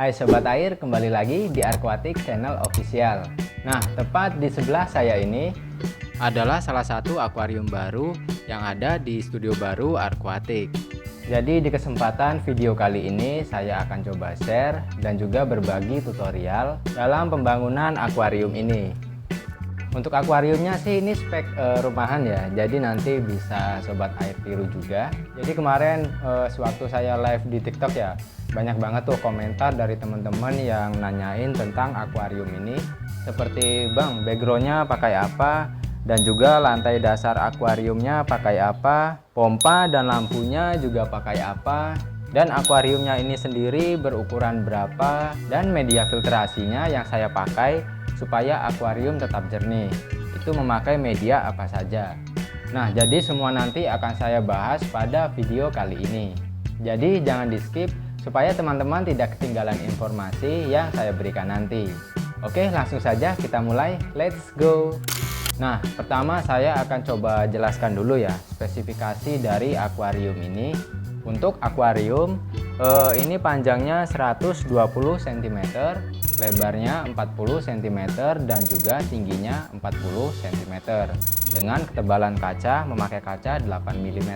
Hai Sobat Air, kembali lagi di Aquatic Channel Official. Nah, tepat di sebelah saya ini adalah salah satu akuarium baru yang ada di studio baru Aquatic. Jadi di kesempatan video kali ini saya akan coba share dan juga berbagi tutorial dalam pembangunan akuarium ini. Untuk akuariumnya sih ini spek rumahan ya, jadi nanti bisa Sobat Air tiru juga. Jadi kemarin sewaktu saya live di TikTok ya, banyak banget tuh komentar dari teman-teman yang nanyain tentang akuarium ini, seperti bang, backgroundnya pakai apa, dan juga lantai dasar akuariumnya pakai apa, pompa dan lampunya juga pakai apa, dan akuariumnya ini sendiri berukuran berapa, dan media filtrasinya yang saya pakai supaya akuarium tetap jernih itu memakai media apa saja. Nah, jadi semua nanti akan saya bahas pada video kali ini. Jadi jangan di skip supaya teman-teman tidak ketinggalan informasi yang saya berikan nanti. Oke, langsung saja kita mulai. Let's go. Nah, pertama saya akan coba jelaskan dulu ya spesifikasi dari akuarium ini. Untuk akuarium ini panjangnya 120 cm, lebarnya 40 cm, dan juga tingginya 40 cm dengan ketebalan kaca memakai kaca 8 mm.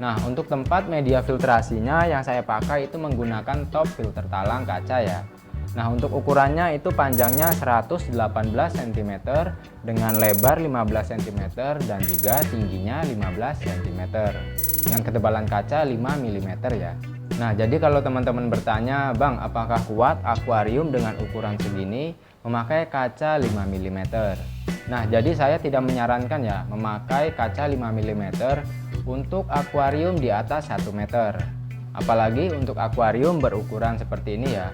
Nah, untuk tempat media filtrasinya yang saya pakai itu menggunakan top filter talang kaca ya. Nah, untuk ukurannya itu panjangnya 118 cm dengan lebar 15 cm dan juga tingginya 15 cm dengan ketebalan kaca 5 mm ya. Nah, jadi kalau teman-teman bertanya, bang, apakah kuat akuarium dengan ukuran segini memakai kaca 5 mm? Nah, jadi saya tidak menyarankan ya memakai kaca 5 mm untuk akuarium di atas 1 meter. Apalagi untuk akuarium berukuran seperti ini ya.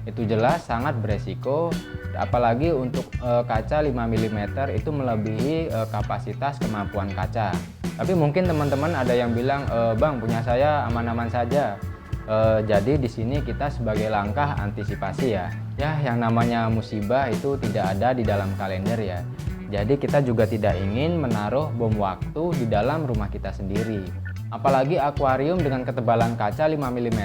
Itu jelas sangat beresiko, apalagi untuk kaca 5 mm itu melebihi kapasitas kemampuan kaca. Tapi mungkin teman-teman ada yang bilang, bang, punya saya aman-aman saja. Jadi di sini kita sebagai langkah antisipasi ya. Ya, yang namanya musibah itu tidak ada di dalam kalender ya. Jadi kita juga tidak ingin menaruh bom waktu di dalam rumah kita sendiri. Apalagi akuarium dengan ketebalan kaca 5 mm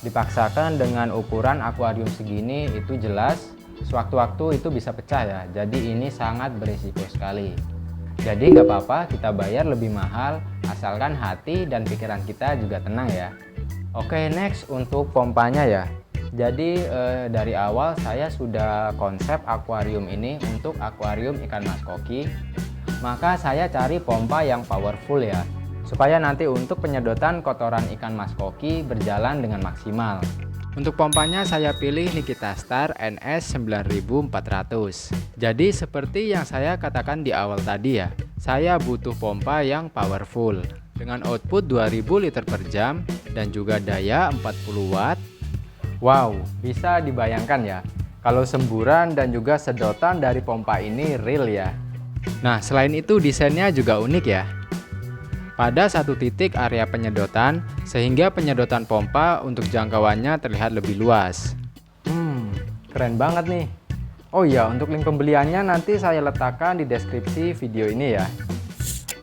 dipaksakan dengan ukuran akuarium segini, itu jelas sewaktu-waktu itu bisa pecah ya. Jadi ini sangat berisiko sekali. Jadi nggak apa-apa kita bayar lebih mahal asalkan hati dan pikiran kita juga tenang ya. Oke, next untuk pompanya ya. Jadi dari awal saya sudah konsep akuarium ini untuk akuarium ikan mas koki. Maka saya cari pompa yang powerful ya, supaya nanti untuk penyedotan kotoran ikan mas koki berjalan dengan maksimal. Untuk pompanya saya pilih Nikita Star NS 9400. Jadi seperti yang saya katakan di awal tadi ya, saya butuh pompa yang powerful dengan output 2000 liter per jam dan juga daya 40 watt. Wow, bisa dibayangkan ya kalau semburan dan juga sedotan dari pompa ini real ya. Nah, selain itu desainnya juga unik ya. Pada satu titik area penyedotan, sehingga penyedotan pompa untuk jangkauannya terlihat lebih luas. Keren banget nih. Oh iya, untuk link pembeliannya nanti saya letakkan di deskripsi video ini ya.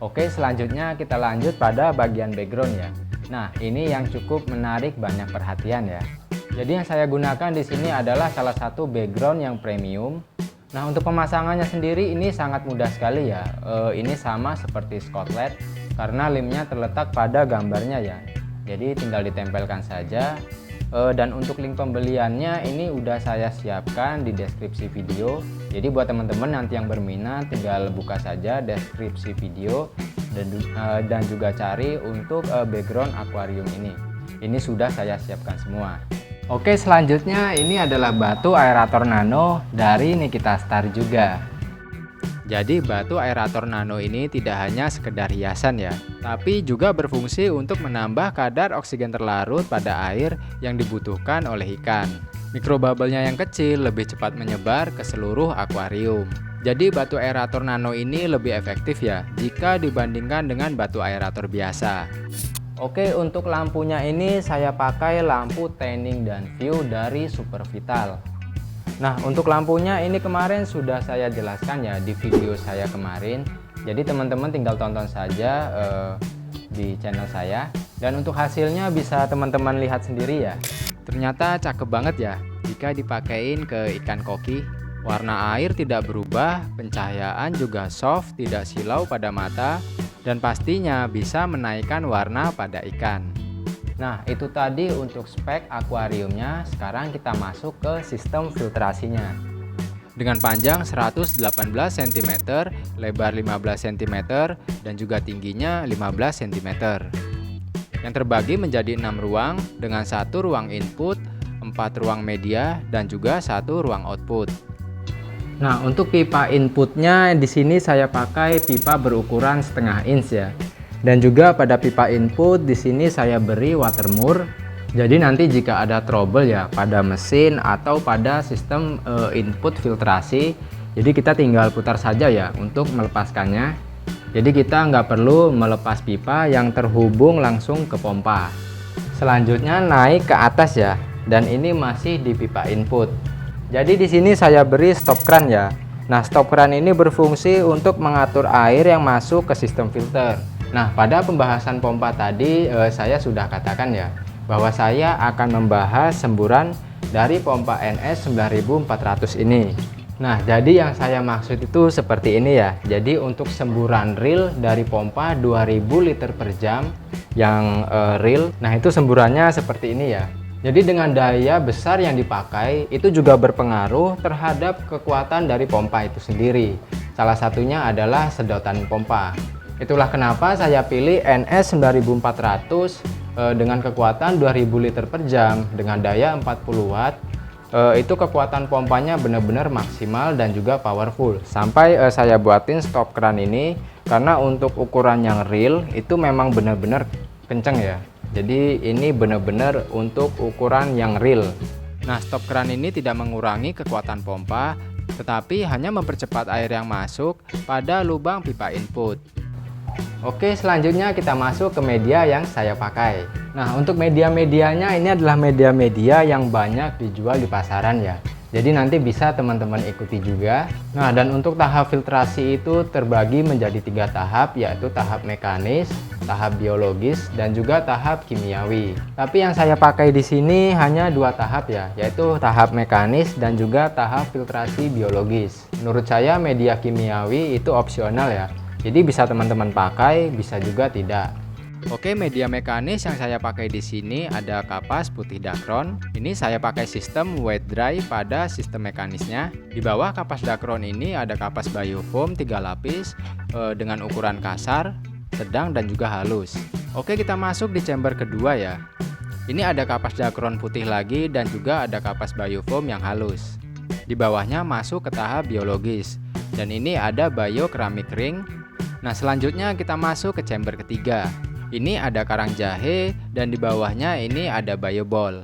Oke, selanjutnya kita lanjut pada bagian background ya. Nah, ini yang cukup menarik banyak perhatian ya. Jadi yang saya gunakan di sini adalah salah satu background yang premium. Nah, untuk pemasangannya sendiri ini sangat mudah sekali ya. Ini sama seperti Scotland, karena lemnya terletak pada gambarnya ya. Jadi tinggal ditempelkan saja. Dan untuk link pembeliannya ini udah saya siapkan di deskripsi video. Jadi buat teman-teman nanti yang berminat tinggal buka saja deskripsi video dan juga cari untuk background akuarium ini. Ini sudah saya siapkan semua. Oke, selanjutnya ini adalah batu aerator nano dari Nikita Star juga. Jadi batu aerator nano ini tidak hanya sekedar hiasan ya, tapi juga berfungsi untuk menambah kadar oksigen terlarut pada air yang dibutuhkan oleh ikan. Mikrobubble-nya yang kecil lebih cepat menyebar ke seluruh akuarium. Jadi batu aerator nano ini lebih efektif ya jika dibandingkan dengan batu aerator biasa. Oke, untuk lampunya ini saya pakai lampu tanning dan view dari Super Vital. Nah, untuk lampunya ini kemarin sudah saya jelaskan ya di video saya kemarin. Jadi teman-teman tinggal tonton saja di channel saya. Dan untuk hasilnya bisa teman-teman lihat sendiri ya. Ternyata cakep banget ya jika dipakein ke ikan koki. Warna air tidak berubah, pencahayaan juga soft, tidak silau pada mata, dan pastinya bisa menaikkan warna pada ikan. Nah, itu tadi untuk spek akuariumnya. Sekarang kita masuk ke sistem filtrasinya. Dengan panjang 118 cm, lebar 15 cm, dan juga tingginya 15 cm. Yang terbagi menjadi 6 ruang dengan 1 ruang input, 4 ruang media, dan juga 1 ruang output. Nah, untuk pipa inputnya di sini saya pakai pipa berukuran setengah inch ya. Dan juga pada pipa input di sini saya beri watermur. Jadi nanti jika ada trouble ya pada mesin atau pada sistem input filtrasi, jadi kita tinggal putar saja ya untuk melepaskannya. Jadi kita nggak perlu melepas pipa yang terhubung langsung ke pompa. Selanjutnya naik ke atas ya, dan ini masih di pipa input. Jadi di sini saya beri stop kran ya. Nah, stop kran ini berfungsi untuk mengatur air yang masuk ke sistem filter. Nah, pada pembahasan pompa tadi saya sudah katakan ya bahwa saya akan membahas semburan dari pompa NS 9400 ini. Nah, jadi yang saya maksud itu seperti ini ya. Jadi untuk semburan real dari pompa 2000 liter per jam yang real. Nah, itu semburannya seperti ini ya. Jadi dengan daya besar yang dipakai itu juga berpengaruh terhadap kekuatan dari pompa itu sendiri. Salah satunya adalah sedotan pompa. Itulah kenapa saya pilih NS 9400 dengan kekuatan 2000 liter per jam dengan daya 40 watt. Itu kekuatan pompanya benar-benar maksimal dan juga powerful. Sampai saya buatin stop kran ini karena untuk ukuran yang real itu memang benar-benar kenceng ya. Jadi ini benar-benar untuk ukuran yang real. Nah, stop kran ini tidak mengurangi kekuatan pompa, tetapi hanya mempercepat air yang masuk pada lubang pipa input. Oke, selanjutnya kita masuk ke media yang saya pakai. Nah, untuk media-medianya ini adalah media-media yang banyak dijual di pasaran ya. Jadi nanti bisa teman-teman ikuti juga. Nah, dan untuk tahap filtrasi itu terbagi menjadi 3 tahap, yaitu tahap mekanis, tahap biologis, dan juga tahap kimiawi. Tapi yang saya pakai di sini hanya 2 tahap ya, yaitu tahap mekanis dan juga tahap filtrasi biologis. Menurut saya media kimiawi itu opsional ya. Jadi bisa teman-teman pakai, bisa juga tidak. Oke, media mekanis yang saya pakai di sini ada kapas putih Dacron. Ini saya pakai sistem wet dry pada sistem mekanisnya. Di bawah kapas Dacron ini ada kapas biofoam 3 lapis dengan ukuran kasar, sedang, dan juga halus. Oke, kita masuk di chamber kedua ya. Ini ada kapas Dacron putih lagi dan juga ada kapas biofoam yang halus. Di bawahnya masuk ke tahap biologis. Dan ini ada bio keramik ring. Nah, selanjutnya kita masuk ke chamber ketiga. Ini ada karang jahe dan di bawahnya ini ada bio ball.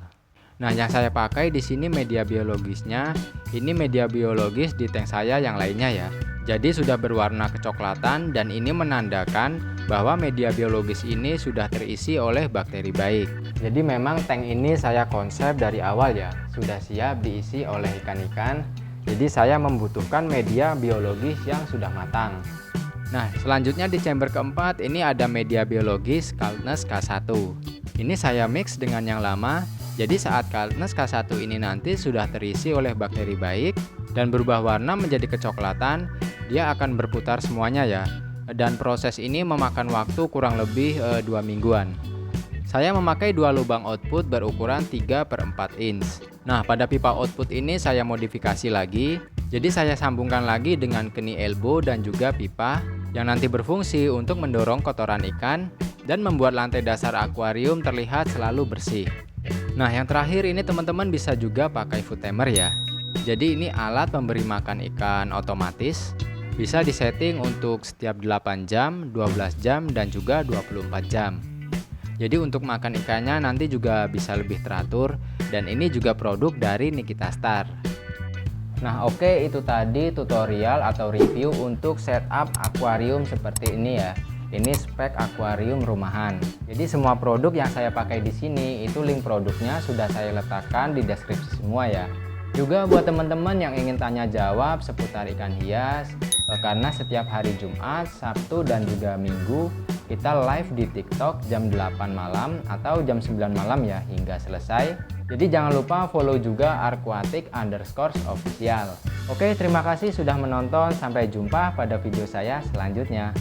Nah, yang saya pakai di sini media biologisnya. Ini media biologis di tank saya yang lainnya ya. Jadi sudah berwarna kecoklatan dan ini menandakan bahwa media biologis ini sudah terisi oleh bakteri baik. Jadi memang tank ini saya konsep dari awal ya, sudah siap diisi oleh ikan-ikan. Jadi saya membutuhkan media biologis yang sudah matang. Nah, selanjutnya di chamber keempat ini ada media biologis Kaltnesh K1. Ini saya mix dengan yang lama. Jadi saat Kaltnesh K1 ini nanti sudah terisi oleh bakteri baik dan berubah warna menjadi kecoklatan, dia akan berputar semuanya ya. Dan proses ini memakan waktu kurang lebih 2 mingguan. Saya memakai 2 lubang output berukuran 3/4 inch. Nah, pada pipa output ini saya modifikasi lagi. Jadi saya sambungkan lagi dengan keni elbow dan juga pipa yang nanti berfungsi untuk mendorong kotoran ikan dan membuat lantai dasar akuarium terlihat selalu bersih. Nah, yang terakhir ini teman-teman bisa juga pakai food timer ya. Jadi ini alat pemberi makan ikan otomatis. Bisa disetting untuk setiap 8 jam, 12 jam, dan juga 24 jam. Jadi untuk makan ikannya nanti juga bisa lebih teratur dan ini juga produk dari Nikita Star. Nah, oke, itu tadi tutorial atau review untuk setup akuarium seperti ini ya. Ini spek akuarium rumahan. Jadi semua produk yang saya pakai di sini itu link produknya sudah saya letakkan di deskripsi semua ya. Juga buat teman-teman yang ingin tanya jawab seputar ikan hias, karena setiap hari Jumat, Sabtu, dan juga Minggu kita live di TikTok jam 8 malam atau jam 9 malam ya hingga selesai. Jadi jangan lupa follow juga Aquatic _official. Oke, terima kasih sudah menonton. Sampai jumpa pada video saya selanjutnya.